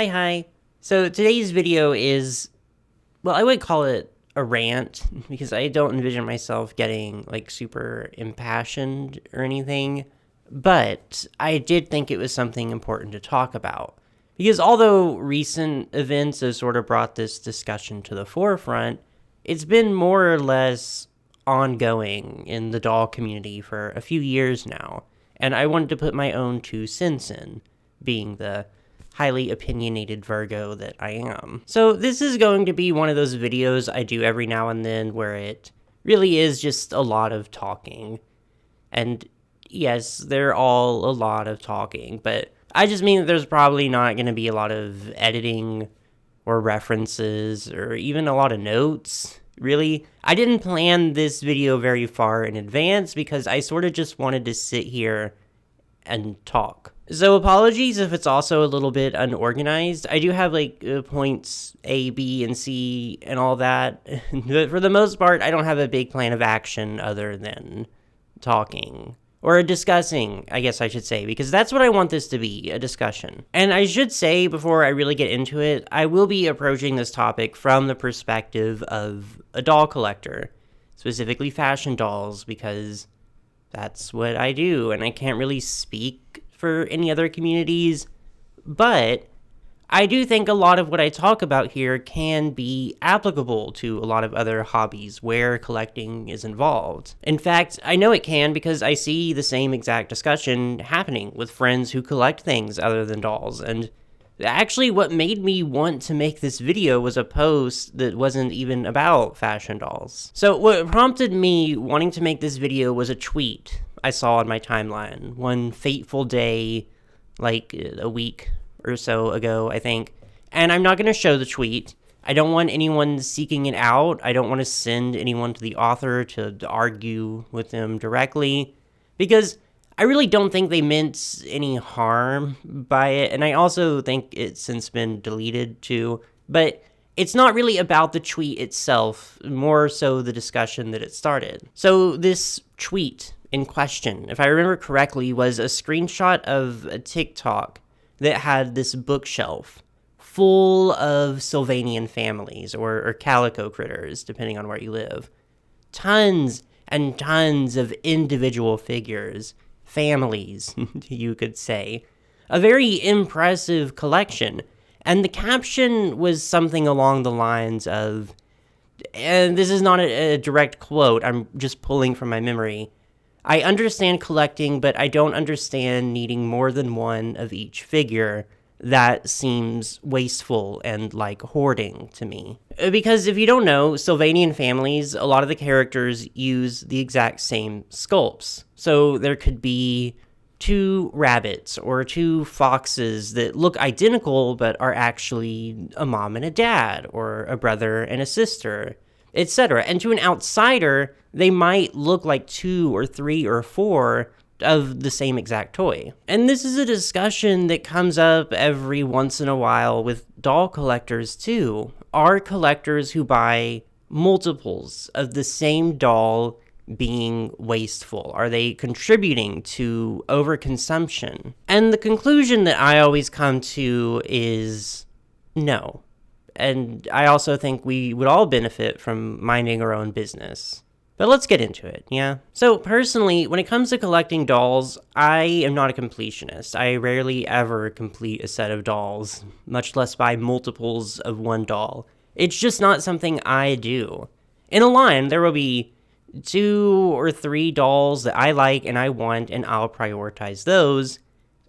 Hi. So today's video is, well, I would call it a rant because I don't envision myself getting like super impassioned or anything, but I did think it was something important to talk about. Because although recent events have sort of brought this discussion to the forefront, it's been more or less ongoing in the doll community for a few years now, and I wanted to put my own 2 cents in, being the highly opinionated Virgo that I am. So this is going to be one of those videos I do every now and then where it really is just a lot of talking. And yes, they're all a lot of talking, but I just mean that there's probably not going to be a lot of editing or references or even a lot of notes. Really, I didn't plan this video very far in advance because I sort of just wanted to sit here and talk. So apologies if it's also a little bit unorganized. I do have like points A, B, and C and all that. But for the most part, I don't have a big plan of action other than talking. Or discussing, I guess I should say, because that's what I want this to be, a discussion. And I should say, before I really get into it, I will be approaching this topic from the perspective of a doll collector, specifically fashion dolls, because that's what I do, and I can't really speak for any other communities, but I do think a lot of what I talk about here can be applicable to a lot of other hobbies where collecting is involved. In fact, I know it can because I see the same exact discussion happening with friends who collect things other than dolls, and actually what made me want to make this video was a post that wasn't even about fashion dolls. So what prompted me wanting to make this video was a tweet I saw on my timeline one fateful day, like a week or so ago, I think. And I'm not going to show the tweet. I don't want anyone seeking it out. I don't want to send anyone to the author to argue with them directly, because I really don't think they meant any harm by it. And I also think it's since been deleted too. But it's not really about the tweet itself, more so the discussion that it started. So this tweet in question, if I remember correctly, was a screenshot of a TikTok that had this bookshelf full of Sylvanian families or calico critters, depending on where you live. Tons and tons of individual figures, families, you could say. A very impressive collection. And the caption was something along the lines of, and this is not a direct quote, I'm just pulling from my memory, "I understand collecting, but I don't understand needing more than one of each figure. That seems wasteful and like hoarding to me." Because if you don't know, Sylvanian families, a lot of the characters use the exact same sculpts. So there could be 2 rabbits or 2 foxes that look identical but are actually a mom and a dad or a brother and a sister, etc. And to an outsider, they might look like 2 or 3 or 4 of the same exact toy. And this is a discussion that comes up every once in a while with doll collectors too. Are collectors who buy multiples of the same doll being wasteful? Are they contributing to overconsumption? And the conclusion that I always come to is no. And I also think we would all benefit from minding our own business. But let's get into it, yeah? So personally, when it comes to collecting dolls, I am not a completionist. I rarely ever complete a set of dolls, much less buy multiples of one doll. It's just not something I do. In a line, there will be 2 or 3 dolls that I like and I want, and I'll prioritize those,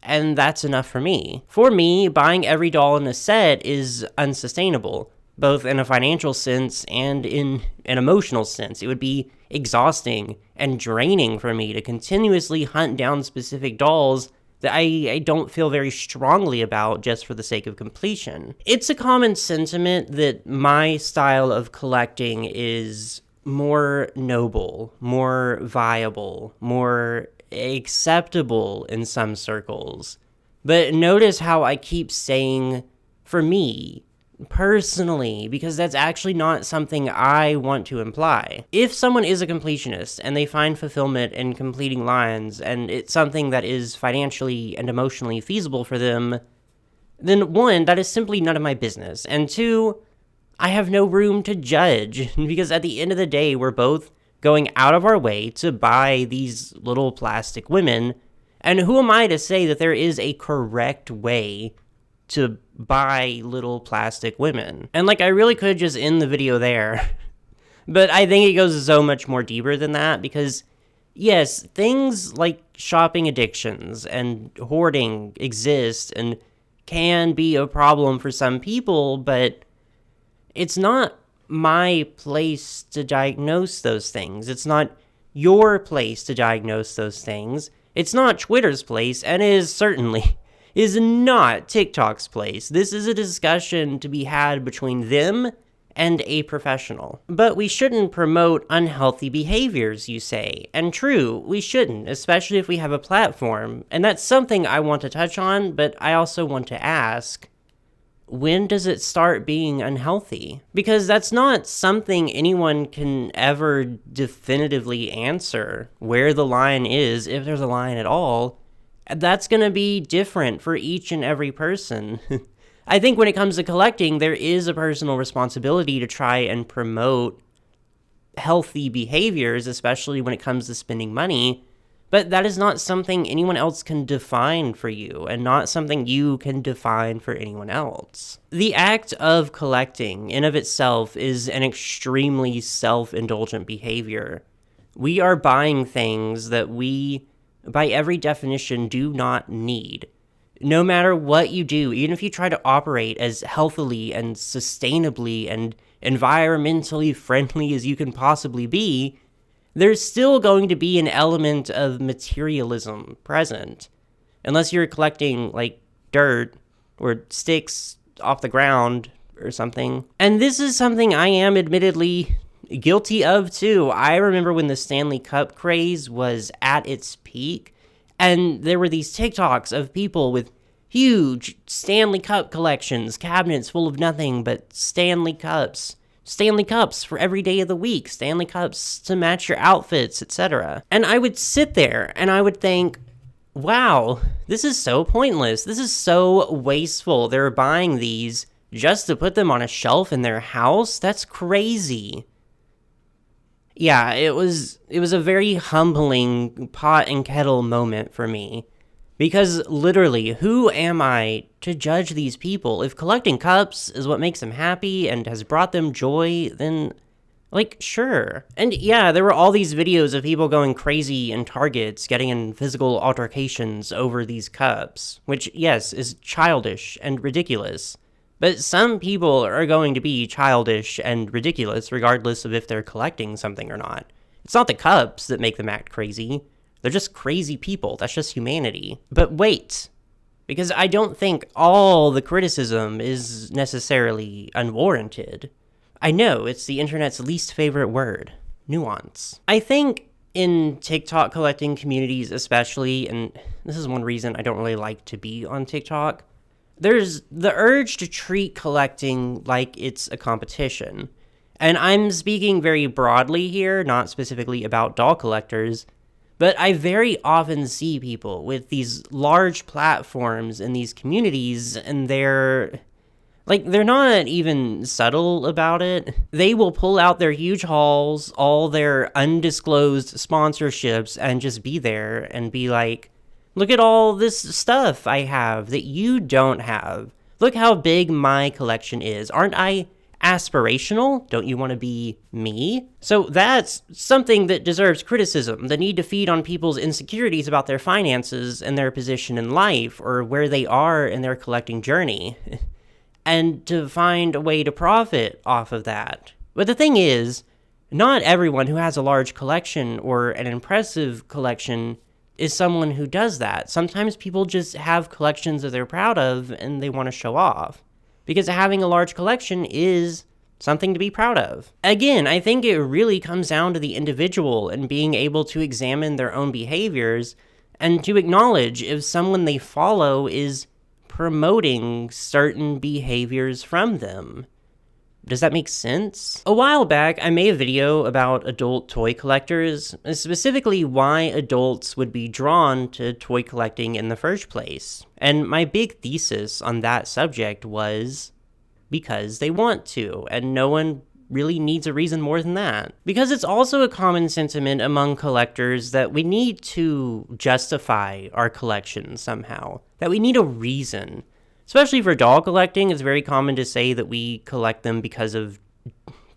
and that's enough for me. For me, buying every doll in a set is unsustainable, both in a financial sense and in an emotional sense. It would be exhausting and draining for me to continuously hunt down specific dolls that I don't feel very strongly about just for the sake of completion. It's a common sentiment that my style of collecting is more noble, more viable, more acceptable in some circles. But notice how I keep saying, for me, personally, because that's actually not something I want to imply. If someone is a completionist and they find fulfillment in completing lines, and it's something that is financially and emotionally feasible for them, then one, that is simply none of my business. And two, I have no room to judge because at the end of the day, we're both going out of our way to buy these little plastic women. And who am I to say that there is a correct way to buy little plastic women? And I really could just end the video there. But I think it goes so much more deeper than that because, yes, things like shopping addictions and hoarding exist and can be a problem for some people, but it's not my place to diagnose those things. It's not your place to diagnose those things. It's not Twitter's place, and it certainly is not TikTok's place. This is a discussion to be had between them and a professional. But we shouldn't promote unhealthy behaviors, you say. And true, we shouldn't, especially if we have a platform. And that's something I want to touch on, but I also want to ask, when does it start being unhealthy? Because that's not something anyone can ever definitively answer, where the line is, if there's a line at all. That's going to be different for each and every person. I think when it comes to collecting, there is a personal responsibility to try and promote healthy behaviors, especially when it comes to spending money. But that is not something anyone else can define for you, and not something you can define for anyone else. The act of collecting in of itself is an extremely self-indulgent behavior. We are buying things that we, by every definition, do not need. No matter what you do, even if you try to operate as healthily and sustainably and environmentally friendly as you can possibly be, there's still going to be an element of materialism present. Unless you're collecting, dirt or sticks off the ground or something. And this is something I am admittedly guilty of too. I remember when the Stanley Cup craze was at its peak, and there were these TikToks of people with huge Stanley Cup collections, cabinets full of nothing but Stanley Cups. Stanley Cups for every day of the week, Stanley Cups to match your outfits, etc. And I would sit there and I would think, wow, this is so pointless. This is so wasteful. They're buying these just to put them on a shelf in their house? That's crazy. Yeah, it was a very humbling pot and kettle moment for me. Because literally, who am I to judge these people? If collecting cups is what makes them happy and has brought them joy, then, sure. And yeah, there were all these videos of people going crazy in Targets, getting in physical altercations over these cups, which, yes, is childish and ridiculous. But some people are going to be childish and ridiculous regardless of if they're collecting something or not. It's not the cups that make them act crazy. They're just crazy people. That's just humanity. But wait, because I don't think all the criticism is necessarily unwarranted. I know, it's the internet's least favorite word, nuance. I think in TikTok collecting communities especially, and this is one reason I don't really like to be on TikTok, there's the urge to treat collecting like it's a competition. And I'm speaking very broadly here, not specifically about doll collectors, but I very often see people with these large platforms in these communities, and they're not even subtle about it. They will pull out their huge hauls, all their undisclosed sponsorships, and just be there and be like, look at all this stuff I have that you don't have. Look how big my collection is. Aren't I aspirational? Don't you want to be me? So that's something that deserves criticism, the need to feed on people's insecurities about their finances and their position in life or where they are in their collecting journey, and to find a way to profit off of that. But the thing is, not everyone who has a large collection or an impressive collection is someone who does that. Sometimes people just have collections that they're proud of and they want to show off. Because having a large collection is something to be proud of. Again, I think it really comes down to the individual and being able to examine their own behaviors and to acknowledge if someone they follow is promoting certain behaviors from them. Does that make sense? A while back, I made a video about adult toy collectors, specifically why adults would be drawn to toy collecting in the first place. And my big thesis on that subject was because they want to, and no one really needs a reason more than that. Because it's also a common sentiment among collectors that we need to justify our collection somehow, that we need a reason. Especially for doll collecting, it's very common to say that we collect them because of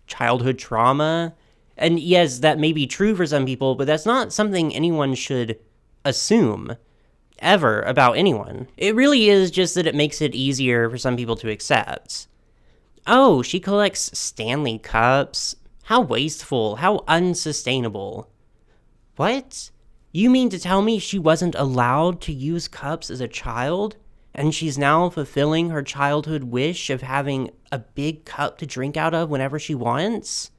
childhood trauma. And yes, that may be true for some people, but that's not something anyone should assume ever about anyone. It really is just that it makes it easier for some people to accept. Oh, she collects Stanley cups. How wasteful, how unsustainable. What? You mean to tell me she wasn't allowed to use cups as a child? And she's now fulfilling her childhood wish of having a big cup to drink out of whenever she wants?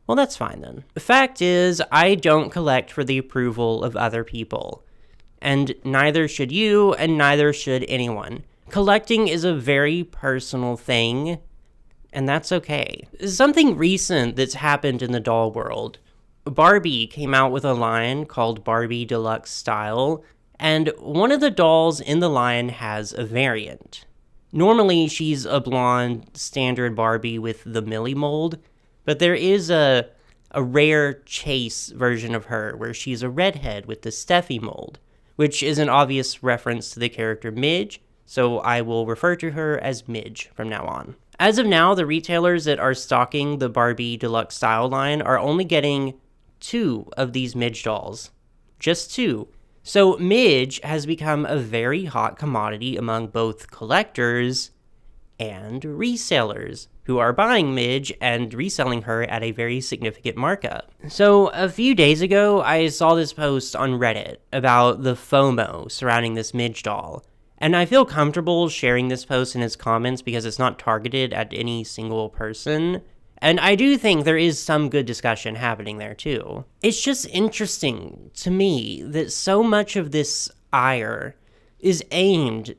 Well, that's fine then. The fact is, I don't collect for the approval of other people. And neither should you, and neither should anyone. Collecting is a very personal thing, and that's okay. Something recent that's happened in the doll world. Barbie came out with a line called Barbie Deluxe Style, and one of the dolls in the line has a variant. Normally, she's a blonde standard Barbie with the Millie mold, but there is a rare chase version of her where she's a redhead with the Steffi mold, which is an obvious reference to the character Midge, so I will refer to her as Midge from now on. As of now, the retailers that are stocking the Barbie Deluxe Style line are only getting 2 of these Midge dolls. Just 2. So Midge has become a very hot commodity among both collectors and resellers who are buying Midge and reselling her at a very significant markup. So a few days ago, I saw this post on Reddit about the FOMO surrounding this Midge doll. And I feel comfortable sharing this post in its comments because it's not targeted at any single person. And I do think there is some good discussion happening there too. It's just interesting to me that so much of this ire is aimed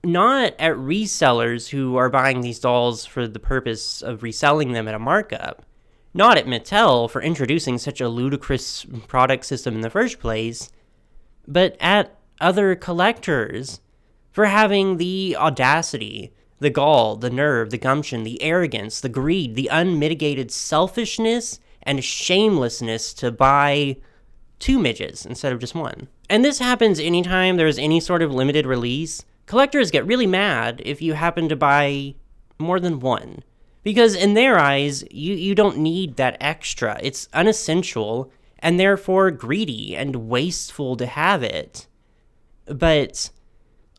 not at resellers who are buying these dolls for the purpose of reselling them at a markup, not at Mattel for introducing such a ludicrous product system in the first place, but at other collectors for having the audacity, the gall, the nerve, the gumption, the arrogance, the greed, the unmitigated selfishness, and shamelessness to buy 2 midges instead of just 1. And this happens anytime there's any sort of limited release. Collectors get really mad if you happen to buy more than 1. Because in their eyes, you don't need that extra. It's unessential, and therefore greedy and wasteful to have it. But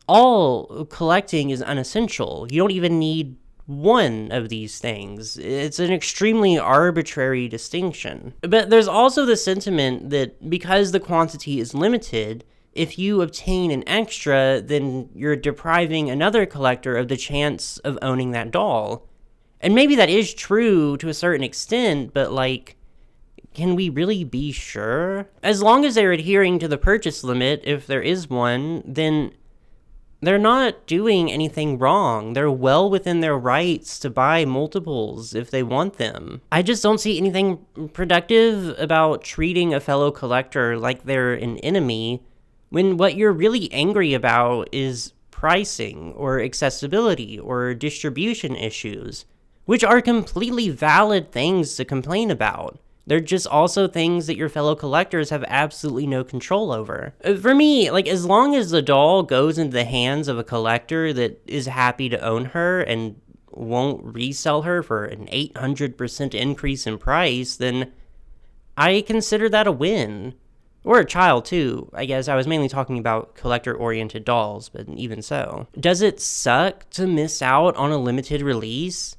all collecting is unessential. You don't even need 1 of these things. It's an extremely arbitrary distinction. But there's also the sentiment that because the quantity is limited, if you obtain an extra, then you're depriving another collector of the chance of owning that doll. And maybe that is true to a certain extent, but like, can we really be sure? As long as they're adhering to the purchase limit, if there is one, then they're not doing anything wrong. They're well within their rights to buy multiples if they want them. I just don't see anything productive about treating a fellow collector like they're an enemy when what you're really angry about is pricing or accessibility or distribution issues, which are completely valid things to complain about. They're just also things that your fellow collectors have absolutely no control over. For me, like, as long as the doll goes into the hands of a collector that is happy to own her and won't resell her for an 800% increase in price, then I consider that a win. Or a child, too. I guess I was mainly talking about collector-oriented dolls, but even so. Does it suck to miss out on a limited release?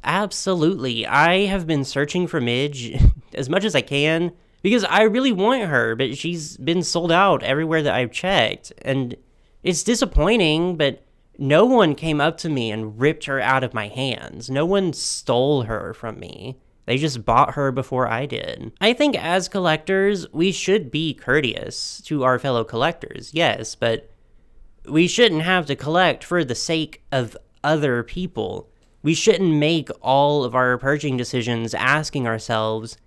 Absolutely. I have been searching for Midge as much as I can because I really want her, but she's been sold out everywhere that I've checked. And it's disappointing, but no one came up to me and ripped her out of my hands. No one stole her from me. They just bought her before I did. I think as collectors, we should be courteous to our fellow collectors, yes, but we shouldn't have to collect for the sake of other people. We shouldn't make all of our purchasing decisions asking ourselves,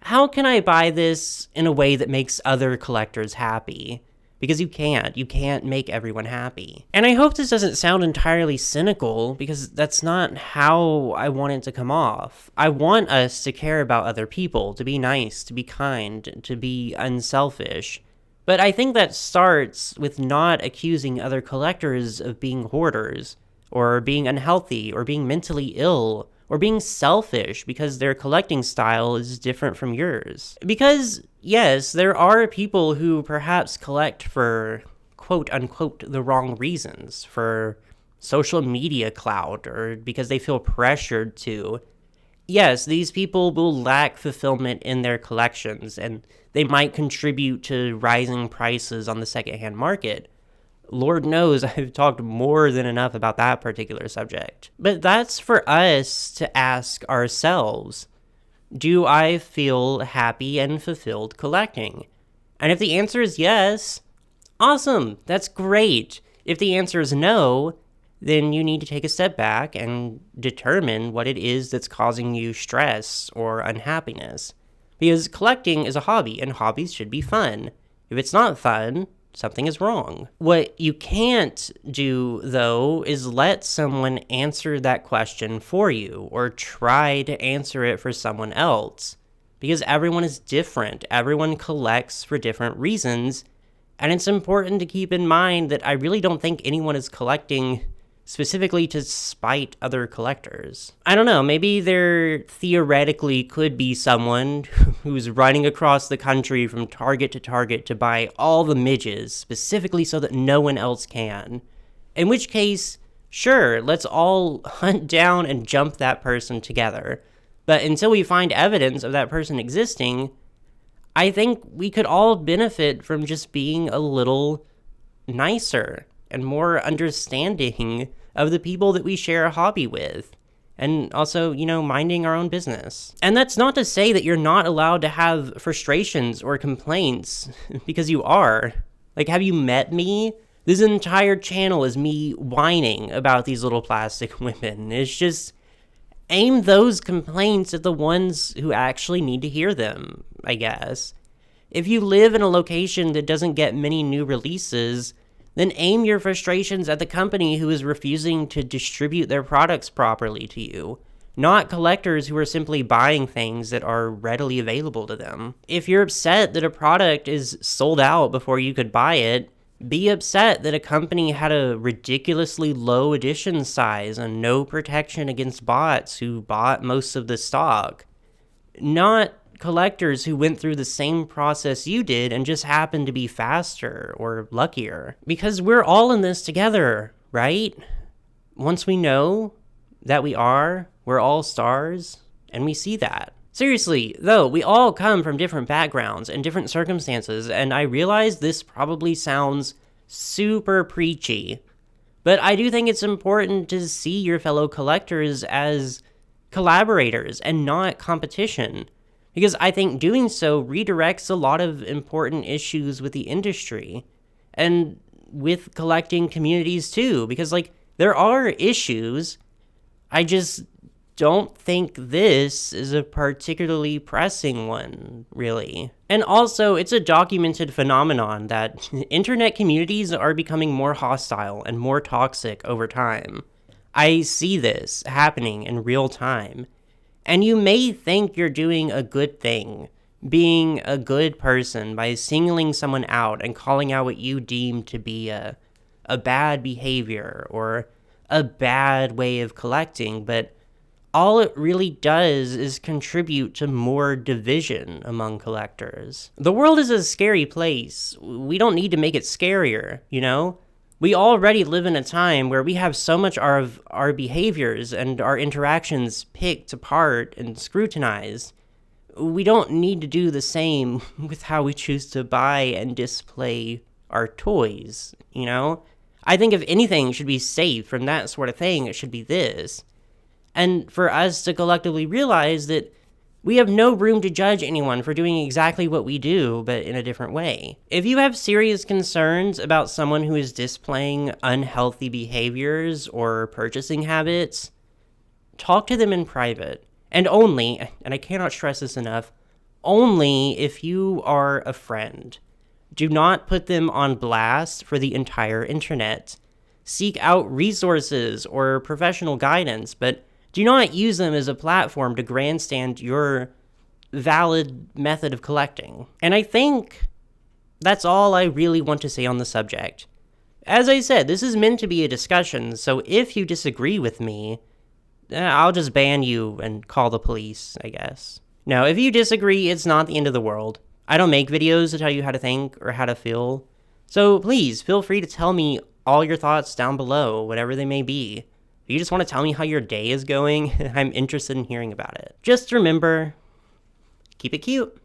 how can I buy this in a way that makes other collectors happy? Because you can't make everyone happy. And I hope this doesn't sound entirely cynical, because that's not how I want it to come off. I want us to care about other people, to be nice, to be kind, to be unselfish. But I think that starts with not accusing other collectors of being hoarders, or being unhealthy, or being mentally ill, or being selfish because their collecting style is different from yours. Because, yes, there are people who perhaps collect for quote-unquote the wrong reasons, for social media clout, or because they feel pressured to. Yes, these people will lack fulfillment in their collections, and they might contribute to rising prices on the secondhand market. Lord knows I've talked more than enough about that particular subject. But that's for us to ask ourselves. Do I feel happy and fulfilled collecting? And if the answer is yes, awesome, that's great. If the answer is no, then you need to take a step back and determine what it is that's causing you stress or unhappiness. Because collecting is a hobby, and hobbies should be fun. If it's not fun, something is wrong. What you can't do, though, is let someone answer that question for you, or try to answer it for someone else. Because everyone is different. Everyone collects for different reasons. And it's important to keep in mind that I really don't think anyone is collecting specifically to spite other collectors. I don't know, maybe there theoretically could be someone who's running across the country from Target to buy all the midges, specifically so that no one else can. In which case, sure, let's all hunt down and jump that person together. But until we find evidence of that person existing, I think we could all benefit from just being a little nicer and more understanding of the people that we share a hobby with. And also, minding our own business. And that's not to say that you're not allowed to have frustrations or complaints, because you are. Like, have you met me? This entire channel is me whining about these little plastic women. It's just, aim those complaints at the ones who actually need to hear them, I guess. If you live in a location that doesn't get many new releases, then aim your frustrations at the company who is refusing to distribute their products properly to you, not collectors who are simply buying things that are readily available to them. If you're upset that a product is sold out before you could buy it, be upset that a company had a ridiculously low edition size and no protection against bots who bought most of the stock. Not collectors who went through the same process you did and just happened to be faster or luckier. Because we're all in this together, right? Once we know that we're all stars, and we see that. Seriously, though, we all come from different backgrounds and different circumstances, and I realize this probably sounds super preachy, but I do think it's important to see your fellow collectors as collaborators and not competition. Because I think doing so redirects a lot of important issues with the industry and with collecting communities too. Because, there are issues. I just don't think this is a particularly pressing one, really. And also, it's a documented phenomenon that internet communities are becoming more hostile and more toxic over time. I see this happening in real time. And you may think you're doing a good thing, being a good person by singling someone out and calling out what you deem to be a bad behavior or a bad way of collecting, but all it really does is contribute to more division among collectors. The world is a scary place. We don't need to make it scarier, We already live in a time where we have so much of our behaviors and our interactions picked apart and scrutinized. We don't need to do the same with how we choose to buy and display our toys, I think if anything should be safe from that sort of thing, it should be this. And for us to collectively realize that we have no room to judge anyone for doing exactly what we do, but in a different way. If you have serious concerns about someone who is displaying unhealthy behaviors or purchasing habits, talk to them in private, and only, and I cannot stress this enough, only if you are a friend. Do not put them on blast for the entire internet. Seek out resources or professional guidance, but do not use them as a platform to grandstand your valid method of collecting. And I think that's all I really want to say on the subject. As I said, this is meant to be a discussion, so if you disagree with me, I'll just ban you and call the police, I guess. Now, if you disagree, it's not the end of the world. I don't make videos to tell you how to think or how to feel. So please, feel free to tell me all your thoughts down below, whatever they may be. If you just want to tell me how your day is going, I'm interested in hearing about it. Just remember, keep it cute.